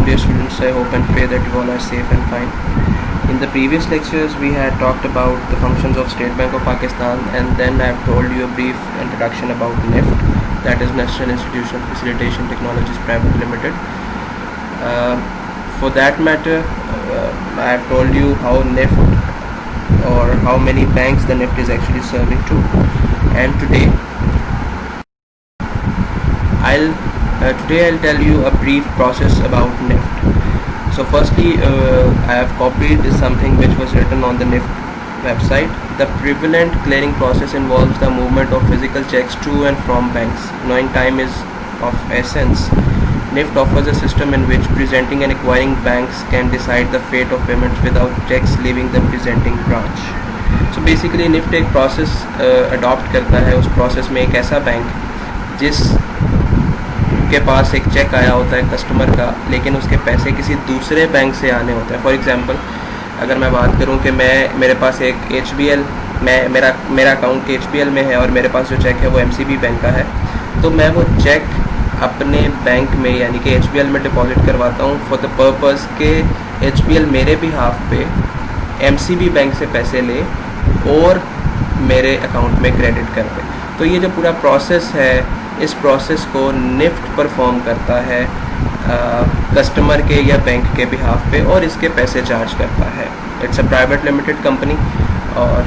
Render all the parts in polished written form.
dear students, I hope and pray that you all are safe and fine. In the previous lectures we had talked about the functions of State Bank of Pakistan, and then I have told you a brief introduction about NIFT, that is National Institution of Facilitation Technologies Private Limited. For that matter, I have told you how NIFT or how many banks the NIFT is actually serving to, and today I'll tell you a brief process about NIFT. So firstly, I have copied something which was written on the NIFT website. The prevalent clearing process involves the movement of physical checks to and from banks. Knowing time is of essence, NIFT offers a system in which presenting and acquiring banks can decide the fate of payments without checks leaving the presenting branch. So basically NIFT एक process adopt करता है. उस process में एक ऐसा bank जिस के पास एक चेक आया होता है कस्टमर का, लेकिन उसके पैसे किसी दूसरे बैंक से आने होते हैं. फॉर एग्जांपल, अगर मैं बात करूं कि मेरे पास एक HBL मेरा अकाउंट HBL में है और मेरे पास जो चेक है वो MCB बैंक का है, तो मैं वो चेक अपने बैंक में यानी कि HBL में डिपॉजिट करवाता हूं फॉर द पर्पज़ के HBL मेरे बिहाफ पे MCB बैंक से पैसे ले और मेरे अकाउंट में क्रेडिट कर दे. तो ये जो पूरा प्रोसेस है, इस प्रोसेस को निफ्ट परफॉर्म करता है कस्टमर के या बैंक के बिहाफ पे और इसके पैसे चार्ज करता है. It's a private limited company. और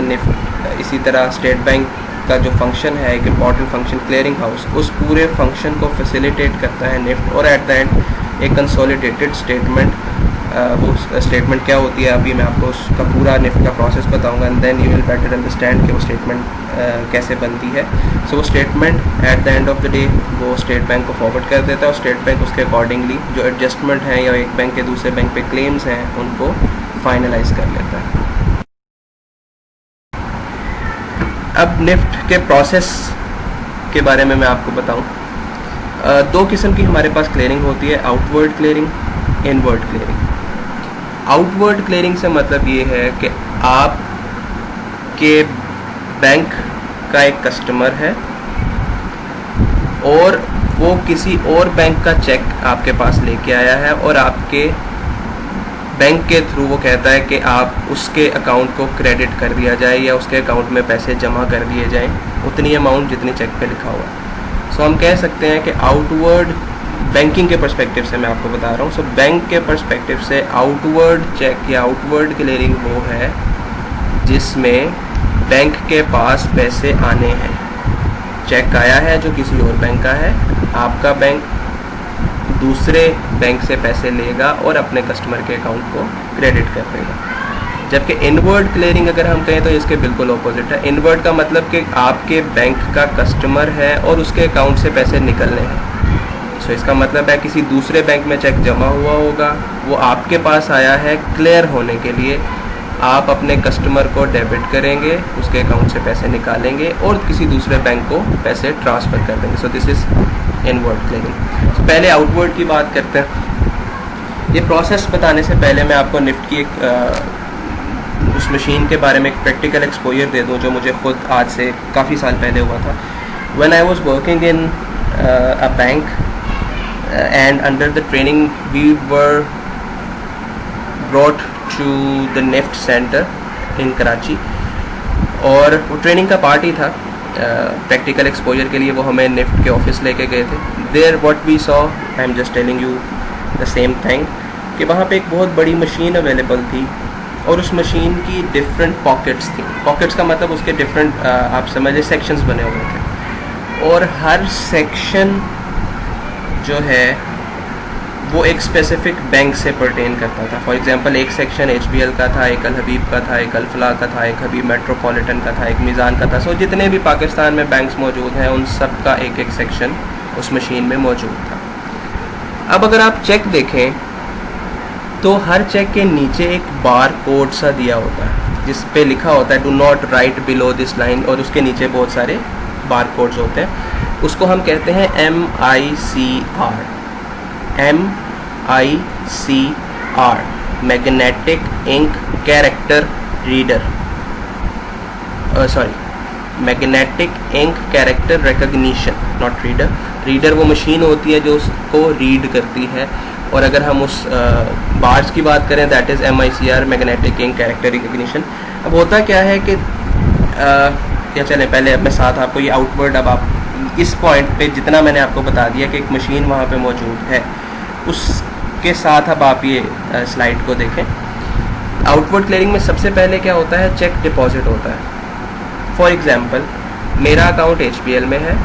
निफ्ट इसी तरह स्टेट बैंक का जो फंक्शन है, एक इम्पॉर्टेंट फंक्शन क्लियरिंग हाउस, उस पूरे फंक्शन को फैसिलिटेट करता है निफ्ट. और एट द एंड एक कंसोलिडेटेड स्टेटमेंट, वो स्टेटमेंट क्या होती है अभी मैं आपको उसका पूरा निफ्ट का प्रोसेस बताऊंगा, and then you will better understand कि वो स्टेटमेंट कैसे बनती है. सो वो statement at the end of the day वो स्टेट बैंक को फॉरवर्ड कर देता है और स्टेट बैंक उसके अकॉर्डिंगली जो एडजस्टमेंट हैं या एक बैंक के दूसरे बैंक पे क्लेम्स हैं उनको फाइनलाइज कर लेता है. अब निफ्ट के प्रोसेस के बारे में मैं आपको बताऊं. दो किस्म की हमारे पास क्लियरिंग होती है, outward clearing, inward clearing. Outward clearing से मतलब ये है कि आप के बैंक का एक कस्टमर है और वो किसी और बैंक का चेक आपके पास लेके आया है और आपके बैंक के थ्रू वो कहता है कि आप उसके अकाउंट को क्रेडिट कर दिया जाए या उसके अकाउंट में पैसे जमा कर दिए जाएं उतनी अमाउंट जितनी चेक पे लिखा हुआ है. सो हम कह सकते हैं कि आउटवर्ड बैंकिंग के पर्सपेक्टिव से मैं आपको बता रहा हूँ. सो बैंक के पर्सपेक्टिव से आउटवर्ड चेक या आउटवर्ड क्लियरिंग वो है जिसमें बैंक के पास पैसे आने हैं. चेक आया है जो किसी और बैंक का है, आपका बैंक दूसरे बैंक से पैसे लेगा और अपने कस्टमर के अकाउंट को क्रेडिट कर देगा. जबकि इनवर्ड क्लियरिंग अगर हम कहें तो इसके बिल्कुल ऑपोजिट है. इनवर्ड का मतलब कि आपके बैंक का कस्टमर है और उसके अकाउंट से पैसे निकलने हैं. सो इसका मतलब है किसी दूसरे बैंक में चेक जमा हुआ होगा, वो आपके पास आया है क्लियर होने के लिए, आप अपने कस्टमर को डेबिट करेंगे, उसके अकाउंट से पैसे निकालेंगे और किसी दूसरे बैंक को पैसे ट्रांसफ़र कर देंगे. So this is inward clearing. तो पहले आउटवर्ड की बात करते हैं. ये प्रोसेस बताने से पहले मैं आपको निफ्ट की एक उस मशीन के बारे में एक प्रैक्टिकल एक्सपोजर दे दूँ जो मुझे ख़ुद आज से काफ़ी साल पहले हुआ था. When I was working in a bank and under the training we were brought to the NIFT center in Karachi और वो ट्रेनिंग का पार्ट ही था. प्रैक्टिकल एक्सपोजर के लिए वो हमें निफ्ट के ऑफिस लेके गए थे. There what we saw, I am just telling you the same thing, कि वहाँ पे एक बहुत बड़ी मशीन अवेलेबल थी और उस मशीन की डिफरेंट पॉकेट्स थी. पॉकेट्स का मतलब उसके डिफरेंट आप समझिए सेक्शंस बने हुए थे और हर सेक्शन जो है वो एक स्पेसिफिक बैंक से परटेन करता था. फॉर एग्जांपल एक सेक्शन HBL का था, एक अल हबीब का था, एक अल-फलाह का था, एक हबीब मेट्रोपॉलिटन का था, एक मीज़ान का था. सो जितने भी पाकिस्तान में बैंक्स मौजूद हैं उन सब का एक एक सेक्शन उस मशीन में मौजूद था. अब अगर आप चेक देखें तो हर चेक के नीचे एक बार कोड सा दिया होता है जिस पे लिखा होता है do not right below this line, और उसके नीचे बहुत सारे बार कोड्स होते हैं. उसको हम कहते हैं MICR, magnetic ink character reader, magnetic ink character recognition, not reader. Reader वो मशीन होती है जो उसको रीड करती है और अगर हम उस बार्स की बात करें, that is MICR, magnetic ink character recognition. अब होता क्या है कि क्या चलें पहले अब मैं साथ आपको ये आउटवर्ड, अब आप इस पॉइंट पे जितना मैंने आपको बता दिया कि एक मशीन वहाँ पे मौजूद है, उसके साथ अब आप ये स्लाइड को देखें। आउटवर्ड क्लियरिंग में सबसे पहले क्या होता है, चेक डिपॉजिट होता है। फॉर एग्जांपल मेरा अकाउंट HBL में है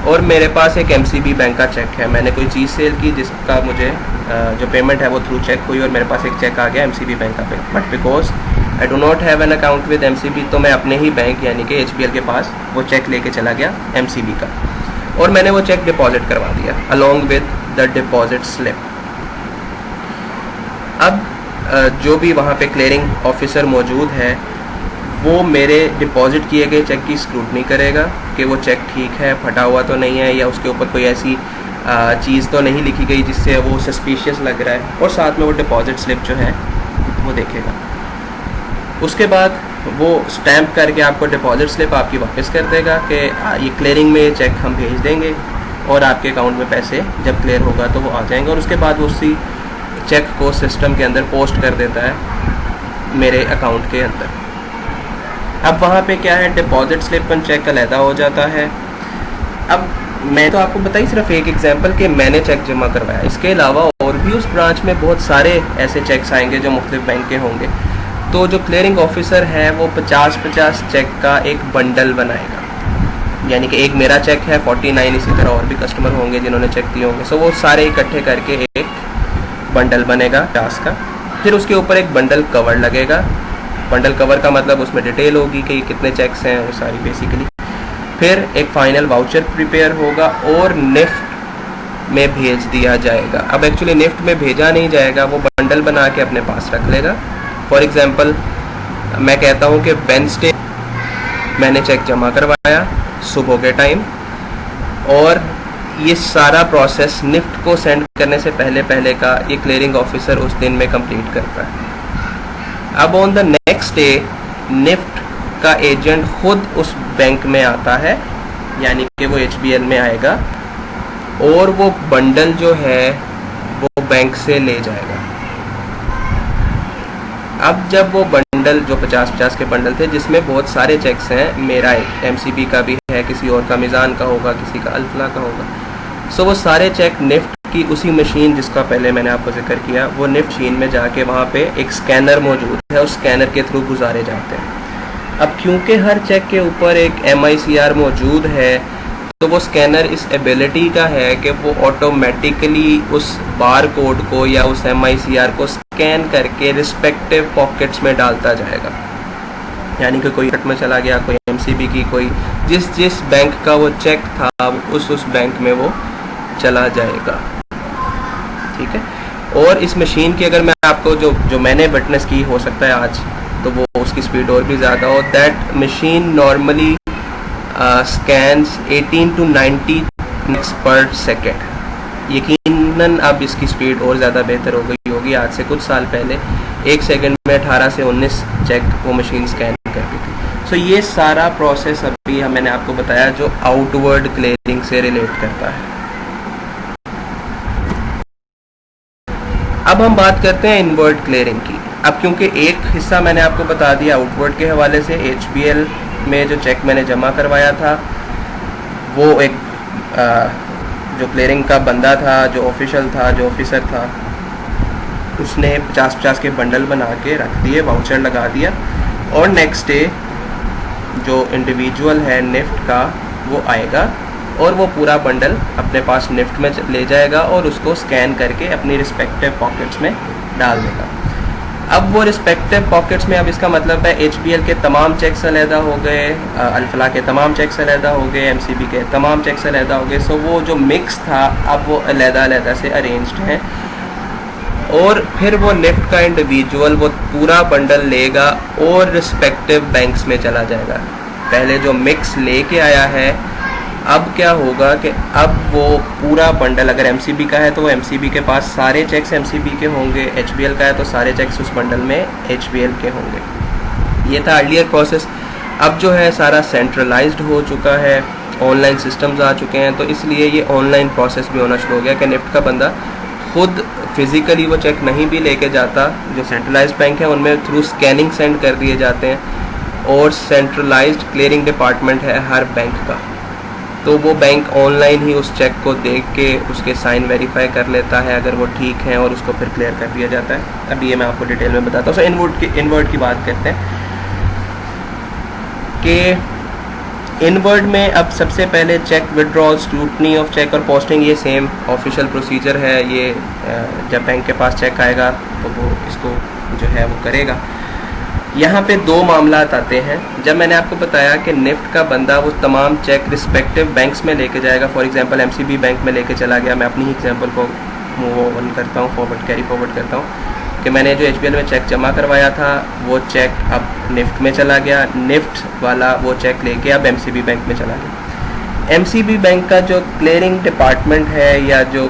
और मेरे पास एक MCB बैंक का चेक है। मैंने कोई चीज़ सेल की जिसका मुझे जो पेमेंट है वो थ्रू चेक हुई और मेरे पास एक चेक आ गया MCB बैंक का। But because I do not have an account with MCB, तो मैं अपने ही बैंक यानी कि HBL के पास वो चेक लेके चला गया MCB का, और मैंने वो चेक डिपॉजिट करवा दिया along with the deposit slip. अब जो भी वहाँ पे क्लियरिंग ऑफिसर मौजूद है वो मेरे डिपॉजिट किए गए चेक की स्क्रूटनी करेगा कि वो चेक ठीक है, फटा हुआ तो नहीं है, या उसके ऊपर कोई ऐसी चीज़ तो नहीं लिखी गई जिससे वो सस्पिशियस लग रहा है, और साथ में वो डिपॉजिट स्लिप जो है वो देखेगा। उसके बाद वो स्टैम्प करके आपको डिपॉजिट स्लिप आपकी वापस कर देगा कि ये क्लियरिंग में चेक हम भेज देंगे और आपके अकाउंट में पैसे जब क्लियर होगा तो वो आ जाएंगे, और उसके बाद वो उसी चेक को सिस्टम के अंदर पोस्ट कर देता है मेरे अकाउंट के अंदर। अब वहाँ पे क्या है, डिपॉजिट स्लिप और चेक अलहदा हो जाता है। अब मैं तो आपको बताई सिर्फ एक एग्जांपल कि मैंने चेक जमा करवाया, इसके अलावा और भी उस ब्रांच में बहुत सारे ऐसे चेक्स आएंगे जो मुख्तलिफ बैंक के होंगे। तो जो क्लियरिंग ऑफिसर है वो 50-50 चेक का एक बंडल बनाएगा, यानी कि एक मेरा चेक है 49, इसी तरह और भी कस्टमर होंगे जिन्होंने चेक दिए होंगे, सो वो सारे इकट्ठे करके एक बंडल बनेगा 50 का। फिर उसके ऊपर एक बंडल कवर लगेगा। बंडल कवर का मतलब उसमें डिटेल होगी कि कितने चेक्स हैं वो सारी बेसिकली। फिर एक फाइनल वाउचर प्रिपेयर होगा और निफ्ट में भेज दिया जाएगा। अब एक्चुअली निफ्ट में भेजा नहीं जाएगा, वो बंडल बना के अपने पास रख लेगा। फॉर एग्जांपल मैं कहता हूँ कि वेडनेसडे मैंने चेक जमा करवाया सुबह के टाइम, और ये सारा प्रोसेस निफ्ट को सेंड करने से पहले का ये क्लियरिंग ऑफिसर उस दिन में कंप्लीट करता है। अब on the next day NIFT का एजेंट खुद उस बैंक में आता है, यानी कि वो HBL में आएगा और वो बंडल जो है वो बैंक से ले जाएगा। अब जब वो बंडल जो 50-50 के बंडल थे जिसमें बहुत सारे चेक्स हैं, मेरा एक MCB का भी है, किसी और का मिज़ान का होगा, किसी का अल्फला का होगा, सो वो सारे चेक निफ्ट की उसी मशीन जिसका पहले मैंने आपको जिक्र किया, वो निफ्ट मशीन में जाके वहाँ पे एक स्कैनर मौजूद है, उस स्कैनर के थ्रू गुजारे जाते हैं। अब क्योंकि हर चेक के ऊपर एक MICR मौजूद है, तो वो स्कैनर इस एबिलिटी का है कि वो ऑटोमेटिकली उस बार कोड को या उस MICR को स्कैन करके रिस्पेक्टिव पॉकेट्स में डालता जाएगा। यानी कि कोई में चला गया, कोई MCB की, कोई जिस बैंक का वो चेक था उस बैंक में वो चला जाएगा। ठीक है। और इस मशीन की अगर मैं आपको जो मैंने विटनेस की, हो सकता है आज तो वो उसकी स्पीड और भी ज़्यादा हो, that machine normally scans 18 to 90 minutes पर सेकेंड। यकीनन अब इसकी स्पीड और ज़्यादा बेहतर हो गई होगी। आज से कुछ साल पहले 1 सेकंड में 18 से 19 चेक वो मशीन स्कैन करती थी। सो ये सारा प्रोसेस अभी मैंने आपको बताया जो आउटवर्ड क्लियरिंग से रिलेट करता है। अब हम बात करते हैं इनवर्ड क्लियरिंग की। अब क्योंकि एक हिस्सा मैंने आपको बता दिया आउटवर्ड के हवाले से, HBL में जो चेक मैंने जमा करवाया था वो एक जो क्लियरिंग का बंदा था, जो ऑफिशियल था, जो ऑफिसर था, उसने 50-50 के बंडल बना के रख दिए, वाउचर लगा दिया, और नेक्स्ट डे जो इंडिविजुअल है निफ्ट का वो आएगा और वो पूरा बंडल अपने पास निफ्ट में ले जाएगा और उसको स्कैन करके अपनी रिस्पेक्टिव पॉकेट्स में डाल देगा। अब वो रिस्पेक्टिव पॉकेट्स में, अब इसका मतलब है HBL के तमाम चेक्स अलहदा हो गए, अल्फला के तमाम चेक्स अलहदा हो गए, MCB के तमाम चेक्स अलहदा हो गए। सो वो जो मिक्स था अब वो अलहदा से अरेंज्ड हैं, और फिर वो निफ्ट का इंडिविजुअल वो पूरा बंडल लेगा और रिस्पेक्टिव बैंक्स में चला जाएगा। पहले जो मिक्स लेके आया है, अब क्या होगा कि अब वो पूरा बंडल, अगर MCB का है तो वो MCB के पास सारे चेक्स MCB के होंगे, HBL का है तो सारे चेक्स उस बंडल में HBL के होंगे। ये था अर्लियर प्रोसेस। अब जो है सारा सेंट्रलाइज्ड हो चुका है, ऑनलाइन सिस्टम्स आ चुके हैं, तो इसलिए ये ऑनलाइन प्रोसेस भी होना शुरू हो गया कि निफ्ट का बंदा खुद फिज़िकली वो चेक नहीं भी लेके जाता, जो सेंट्रलाइज्ड बैंक है उनमें थ्रू स्कैनिंग सेंड कर दिए जाते हैं, और सेंट्रलाइज्ड क्लियरिंग डिपार्टमेंट है हर बैंक का, तो वो बैंक ऑनलाइन ही उस चेक को देख के उसके साइन वेरीफाई कर लेता है अगर वो ठीक हैं, और उसको फिर क्लियर कर दिया जाता है। अभी ये मैं आपको डिटेल में बताता हूँ। सो इनवर्ड की बात करते हैं कि इनवर्ड में अब सबसे पहले cheque withdrawal, scrutiny of cheque और पोस्टिंग, ये सेम ऑफिशियल प्रोसीजर है। ये जब बैंक के पास चेक आएगा तो वो इसको जो है वो करेगा। यहाँ पे दो मामलात आते हैं। जब मैंने आपको बताया कि निफ्ट का बंदा वो तमाम चेक रिस्पेक्टिव बैंक्स में लेके जाएगा, फॉर एग्जांपल एमसीबी बैंक में लेके चला गया, मैं अपनी ही एग्जांपल को मूव ऑन करता हूँ, कैरी फॉरवर्ड करता हूँ कि मैंने जो एचबीएल में चेक जमा करवाया था वो चेक अब निफ्ट में चला गया, निफ्ट वाला वो चेक लेके अब एमसीबी बैंक में चला गया। एमसीबी बैंक का जो क्लियरिंग डिपार्टमेंट है, या जो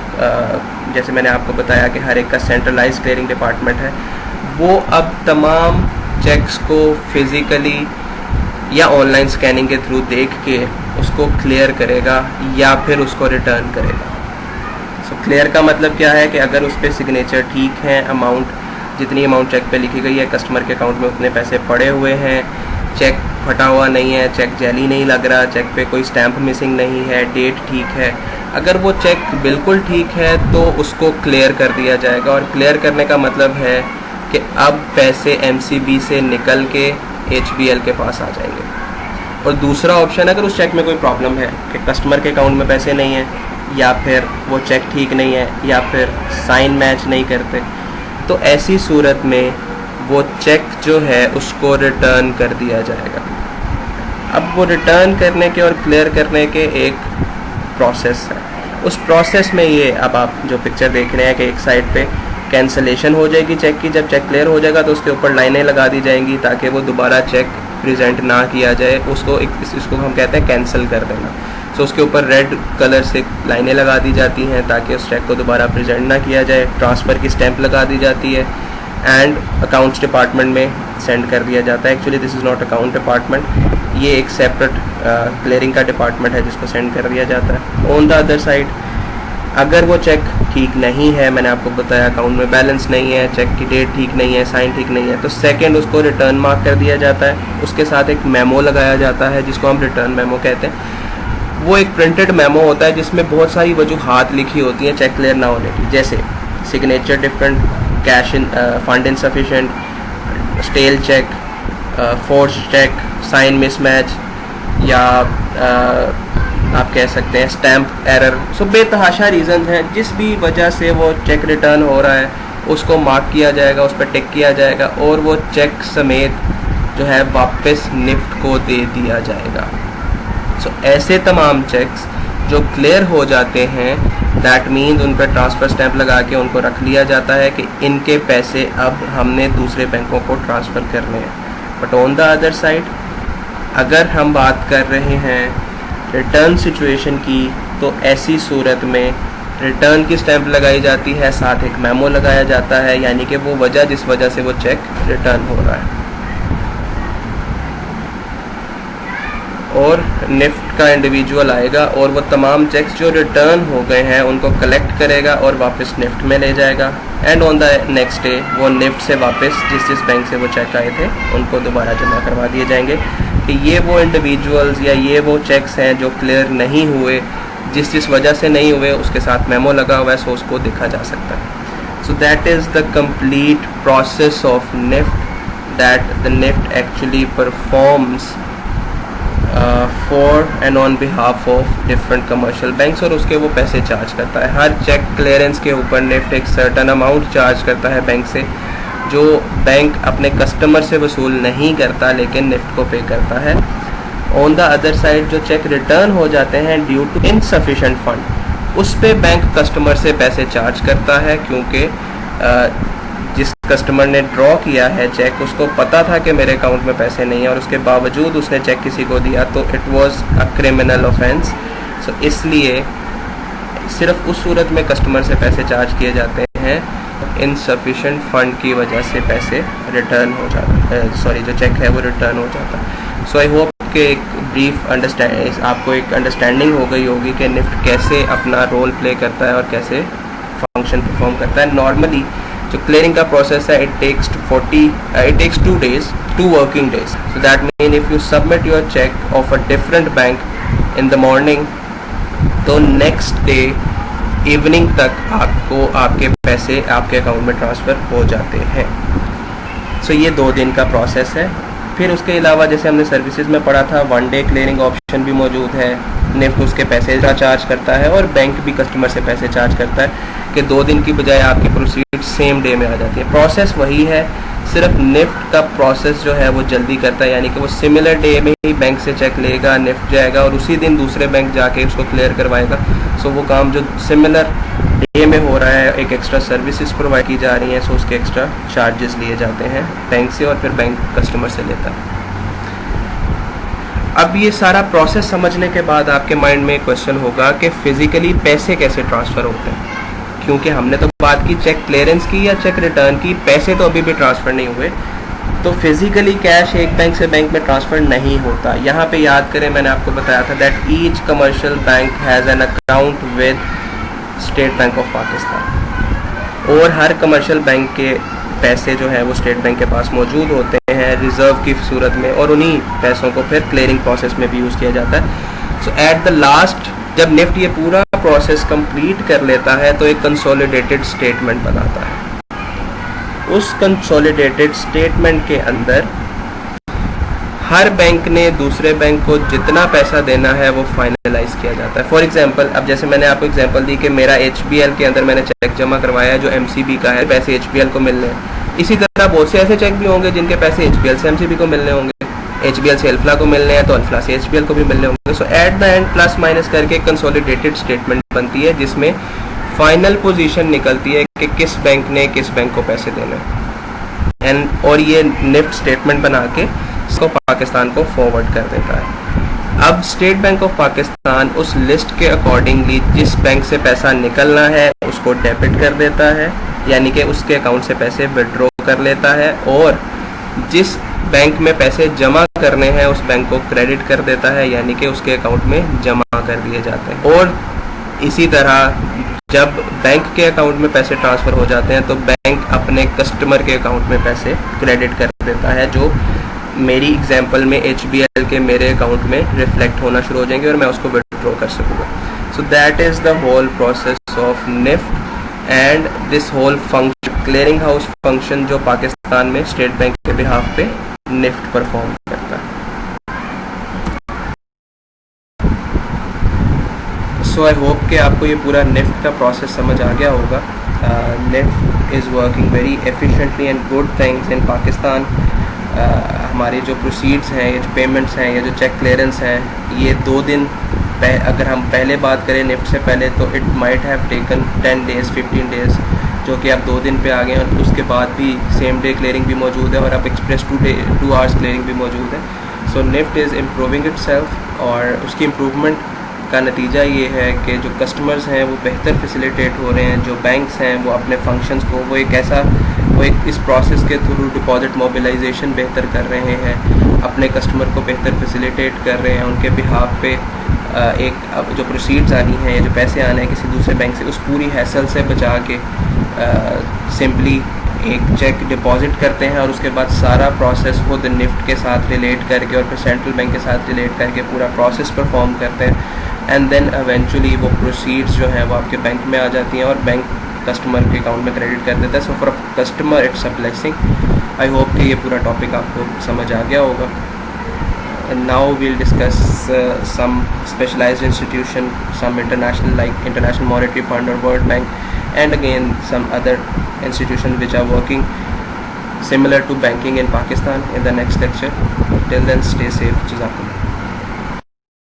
जैसे मैंने आपको बताया कि हर एक का सेंट्रलाइज क्लियरिंग डिपार्टमेंट है, वो अब तमाम चेक्स को फिज़िकली या ऑनलाइन स्कैनिंग के थ्रू देख के उसको क्लियर करेगा या फिर उसको रिटर्न करेगा। सो क्लियर का मतलब क्या है कि अगर उस पर सिग्नेचर ठीक है, अमाउंट जितनी अमाउंट चेक पे लिखी गई है कस्टमर के अकाउंट में उतने पैसे पड़े हुए हैं, चेक फटा हुआ नहीं है, चेक जैली नहीं लग रहा, चेक पे कोई स्टैंप मिसिंग नहीं है, डेट ठीक है, अगर वो चेक बिल्कुल ठीक है तो उसको क्लियर कर दिया जाएगा। और क्लियर करने का मतलब है कि अब पैसे एमसीबी से निकल के एचबीएल के पास आ जाएंगे। और दूसरा ऑप्शन, अगर उस चेक में कोई प्रॉब्लम है कि कस्टमर के अकाउंट में पैसे नहीं हैं, या फिर वो चेक ठीक नहीं है, या फिर साइन मैच नहीं करते, तो ऐसी सूरत में वो चेक जो है उसको रिटर्न कर दिया जाएगा। अब वो रिटर्न करने के और क्लियर करने के एक प्रोसेस है। उस प्रोसेस में ये अब आप जो पिक्चर देख रहे हैं कि एक साइड पे कैंसलेशन हो जाएगी चेक की, जब चेक क्लियर हो जाएगा तो उसके ऊपर लाइनें लगा दी जाएंगी ताकि वो दोबारा चेक प्रेजेंट ना किया जाए, उसको इसको हम कहते हैं कैंसिल कर देना। सो उसके ऊपर रेड कलर से लाइनें लगा दी जाती हैं ताकि उस चेक को दोबारा प्रेजेंट ना किया जाए, ट्रांसफ़र की स्टैंप लगा दी जाती है एंड अकाउंट्स डिपार्टमेंट में सेंड कर दिया जाता है। Actually this is not account department, ये एक सेपरेट क्लियरिंग का डिपार्टमेंट है जिसको सेंड कर दिया जाता है। ऑन द अदर साइड, अगर वो चेक ठीक नहीं है, मैंने आपको बताया अकाउंट में बैलेंस नहीं है, चेक की डेट ठीक नहीं है, साइन ठीक नहीं है, तो सेकंड उसको रिटर्न मार्क कर दिया जाता है। उसके साथ एक मेमो लगाया जाता है जिसको हम रिटर्न मेमो कहते हैं। वो एक प्रिंटेड मेमो होता है जिसमें बहुत सारी वजूहात लिखी होती हैं चेक क्लियर ना होने की, जैसे signature different, cash in fund insufficient, stale cheque, forge cheque, sign mismatch, या आप कह सकते हैं स्टैम्प एरर। सो बेतहाशा रीज़न हैं, जिस भी वजह से वो चेक रिटर्न हो रहा है उसको मार्क किया जाएगा, उस पर टिक किया जाएगा और वो चेक समेत जो है वापस निफ्ट को दे दिया जाएगा। सो ऐसे तमाम चेक्स जो क्लियर हो जाते हैं, दैट मीन्स उन पर ट्रांसफ़र स्टैंप लगा के उनको रख लिया जाता है कि इनके पैसे अब हमने दूसरे बैंकों को ट्रांसफ़र करने हैं। But on the other side, अगर हम बात कर रहे हैं रिटर्न सिचुएशन की, तो ऐसी सूरत में रिटर्न की स्टैंप लगाई जाती है, साथ एक मेमो लगाया जाता है, यानी कि वो वजह जिस वजह से वो चेक रिटर्न हो रहा है। और निफ्ट का इंडिविजुअल आएगा और वो तमाम चेक्स जो रिटर्न हो गए हैं उनको कलेक्ट करेगा और वापस निफ्ट में ले जाएगा। And on the next day वो निफ्ट से वापस जिस बैंक से वो चेक आए थे उनको दोबारा जमा करवा दिए जाएंगे। कि ये वो इंडिविजुअल्स या ये वो चेक्स हैं जो क्लियर नहीं हुए, जिस वजह से नहीं हुए उसके साथ मेमो लगा हुआ है, सो उसको देखा जा सकता है। So that is the complete process of NIFT that the NIFT actually performs for and on behalf of different commercial banks, और उसके वो पैसे चार्ज करता है। हर चेक क्लियरेंस के ऊपर निफ्ट एक सर्टन अमाउंट चार्ज करता है बैंक से, जो बैंक अपने कस्टमर से वसूल नहीं करता लेकिन निफ्ट को पे करता है। ऑन द अदर साइड, जो चेक रिटर्न हो जाते हैं ड्यू टू इनसफिशिएंट फंड, उस पे बैंक कस्टमर से पैसे चार्ज करता है, क्योंकि जिस कस्टमर ने ड्रॉ किया है चेक उसको पता था कि मेरे अकाउंट में पैसे नहीं है और उसके बावजूद उसने चेक किसी को दिया, तो it was a criminal offence. So इसलिए सिर्फ उस सूरत में कस्टमर से पैसे चार्ज किए जाते हैं इनसफिशिएंट फंड की वजह से पैसे रिटर्न हो जाते हैं, सॉरी जो चेक है वो रिटर्न हो जाता है। सो आई होप कि एक ब्रीफ आपको एक अंडरस्टैंडिंग हो गई होगी कि निफ्ट कैसे अपना रोल प्ले करता है और कैसे फंक्शन परफॉर्म करता है। नॉर्मली जो क्लियरिंग का प्रोसेस है it takes 2 days, 2 working days. So that means if you submit your check of a different bank in the morning, तो नेक्स्ट डे इवनिंग तक आपको आपके पैसे आपके अकाउंट में ट्रांसफ़र हो जाते हैं। सो ये 2 दिन का प्रोसेस है। फिर उसके अलावा जैसे हमने सर्विसेज में पढ़ा था 1 day क्लियरिंग ऑप्शन भी मौजूद है। निफ्ट उसके पैसे चार्ज करता है और बैंक भी कस्टमर से पैसे चार्ज करता है कि 2 दिन की बजाय आपकी प्रोसीड सेम डे में आ जाती है। प्रोसेस वही है, सिर्फ निफ्ट का प्रोसेस जो है वो जल्दी करता है, यानी कि वो सिमिलर डे में ही बैंक से चेक लेगा, निफ्ट जाएगा और उसी दिन दूसरे बैंक जाके उसको क्लियर करवाएगा। सो वो काम जो सिमिलर डे में हो रहा है, एक एक्स्ट्रा सर्विसेज प्रोवाइड की जा रही हैं, सो उसके एक्स्ट्रा चार्जेस लिए जाते हैं बैंक से और फिर बैंक कस्टमर से लेता है। अब ये सारा प्रोसेस समझने के बाद आपके माइंड में क्वेश्चन होगा कि फ़िज़िकली पैसे कैसे ट्रांसफ़र होते हैं, क्योंकि हमने तो बात की चेक क्लियरेंस की या चेक रिटर्न की, पैसे तो अभी भी ट्रांसफ़र नहीं हुए। तो फिज़िकली कैश एक बैंक से बैंक में ट्रांसफ़र नहीं होता। यहाँ पे याद करें मैंने आपको बताया था that each commercial bank has an account with state bank of Pakistan, और हर कमर्शियल बैंक के पैसे जो है वो स्टेट बैंक के पास मौजूद होते हैं रिज़र्व की सूरत में, और उन्हीं पैसों को फिर क्लियरिंग प्रोसेस में भी यूज़ किया जाता है। सो एट द लास्ट जब निफ्ट ये पूरा प्रोसेस कंप्लीट कर लेता है तो एक कंसोलिडेटेड स्टेटमेंट बनाता है। उस कंसोलिडेटेड स्टेटमेंट के अंदर हर बैंक ने दूसरे बैंक को जितना पैसा देना है वो फाइनलाइज किया जाता है। फॉर एग्जांपल, अब जैसे मैंने आपको एग्जांपल दी कि मेरा HBL के अंदर मैंने चेक जमा करवाया जो MCB का है, पैसे HBL को मिलने हैं। इसी तरह बहुत से ऐसे चेक भी होंगे जिनके पैसे HBL से MCB को मिलने होंगे, HBL से अल्फला को मिलने हैं तो अल्फला से HBL को भी मिलने होंगे। So at the end plus minus करके कंसोलिडेटेड स्टेटमेंट बनती है जिसमें फाइनल पोजीशन निकलती है कि किस बैंक ने किस बैंक को पैसे देने हैं, और ये निफ्ट स्टेटमेंट बना के इसको पाकिस्तान को फॉरवर्ड कर देता है। अब स्टेट बैंक ऑफ पाकिस्तान उस लिस्ट के अकॉर्डिंगली जिस बैंक से पैसा निकलना है उसको डेबिट कर देता है, यानी कि उसके अकाउंट से पैसे विड्रॉ कर लेता है, और जिस बैंक में पैसे जमा करने हैं उस बैंक को क्रेडिट कर देता है, यानी कि उसके अकाउंट में जमा कर दिए जाते हैं। और इसी तरह जब बैंक के अकाउंट में पैसे ट्रांसफ़र हो जाते हैं तो बैंक अपने कस्टमर के अकाउंट में पैसे क्रेडिट कर देता है, जो मेरी एग्जांपल में HBL के मेरे अकाउंट में रिफ्लेक्ट होना शुरू हो जाएंगे और मैं उसको विड्रॉ कर सकूँगा। So that is the whole process of NIFT and this whole function, clearing house function जो पाकिस्तान में स्टेट बैंक के बिहाफ पे निफ्ट परफॉर्म करता है। सो आई होप कि आपको ये पूरा निफ्ट का प्रोसेस समझ आ गया होगा। NIFT is working very efficiently and good things in Pakistan. हमारे जो प्रोसीड्स हैं, ये जो पेमेंट्स हैं, ये जो चेक क्लियरेंस हैं, ये 2 दिन अगर हम पहले बात करें निफ्ट से पहले तो it might have taken 10 days 15 days, जो कि आप 2 दिन पे आ गए हैं। उसके बाद भी सेम डे क्लियरिंग भी मौजूद है और अब एक्सप्रेस 2 hours क्लियरिंग भी मौजूद है। सो निफ्ट इज़ इम्प्रूविंग इटसेल्फ, और उसकी इम्प्रूवमेंट का नतीजा ये है कि जो कस्टमर्स हैं वो बेहतर फैसिलिटेट हो रहे हैं, जो बैंक्स हैं वो अपने फंक्शंस को वो एक इस प्रोसेस के थ्रू डिपॉजिट मोबिलाइजेशन बेहतर कर रहे हैं, अपने कस्टमर को बेहतर फैसिलिटेट कर रहे हैं, उनके बिहाफ पे एक जो प्रोसीड्स आनी हैं या जो पैसे आने हैं किसी दूसरे बैंक से उस पूरी हैसल से बचा के सिंपली एक चेक डिपॉजिट करते हैं और उसके बाद सारा प्रोसेस खुद निफ्ट के साथ रिलेट करके और फिर सेंट्रल बैंक के साथ रिलेट करके पूरा प्रोसेस परफॉर्म करते हैं, एंड देन एवेंचुअली वो प्रोसीड्स जो हैं वो आपके बैंक में आ जाती हैं और बैंक कस्टमर के अकाउंट में क्रेडिट कर देता है। So for customer it's a blessing. I hope कि ये पूरा टॉपिक आपको समझ आ गया होगा। Now we'll discuss some specialized institution, some international like International Monetary Fund or World Bank, and again some other institutions which are working similar to banking in Pakistan in the next lecture. Till then, stay safe. Jazakallah.